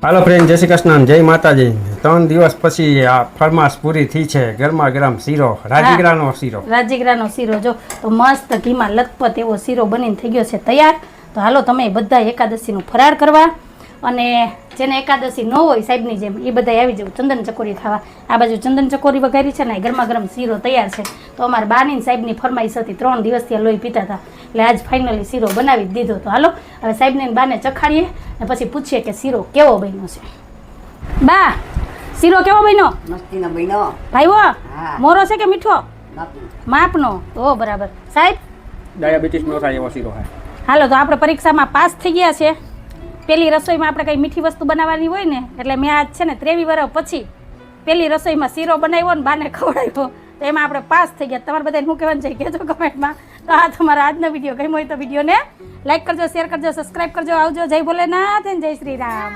હાલો friend, જય શ્રી કૃષ્ણ, જય માતાજી। 3 દિવસ પછી આ ફરમાશ પૂરી થઈ છે। ગરમા ગરમ શીરો, રાજગરાનો શીરો। રાજગરાનો શીરો જો તો મસ્ત ઘીમાં લથપથ એવો શીરો બનીને થઈ ગયો છે તૈયાર। તો હાલો તમે બધા એકાદશીનું ફરાળ કરવા, અને જેને એકાદશી ન હોય સાહેબની જેમ એ બધા આવી જવું ચંદન ચકોરી ખાવા। આ બાજુ ચંદન ચકોરી વઘારી છે ને, ગરમા ગરમ શીરો તૈયાર છે। તો અમારા બાની સાહેબની ફરમાઈશ હતી, 3 દિવસથી લોહી પીતા હતા, એટલે આજ ફાઇનલી શીરો બનાવી જ દીધો। તો હાલો હવે સાહેબને બાને ચખાડીએ અને પછી પૂછીએ કે શીરો કેવો બન્યો છે। બા, શીરો કેવો બન્યો? મસ્તીનો બન્યો ભાઈઓ, હા। મોરો છે કે મીઠો? બાપુ માપનો? તો બરાબર। સાહેબ, ડાયાબિટીસ નો થાય એવો શીરો છે। હાલો તો આપણે પરીક્ષામાં પાસ થઈ ગયા છે। પેલી રસોઈમાં આપણે કંઈ મીઠી વસ્તુ બનાવવાની હોય ને, એટલે મેં આજ છે ને 23 વર્ષ પછી પેલી રસોઈમાં શીરો બનાવ્યો ને બાને ખવડાવ્યો, તો એમાં આપણે પાસ થઈ ગયા। તમારે બધાને શું કહેવાનું છે કહેજો કમેન્ટમાં। તો આ તમારો આજનો વિડીયો ગમ્યો હોય તો વિડીયોને લાઈક કરજો, શેર કરજો, સબસ્ક્રાઈબ કરજો। આવજો, જય ભોલેનાથ અને જય શ્રી રામ।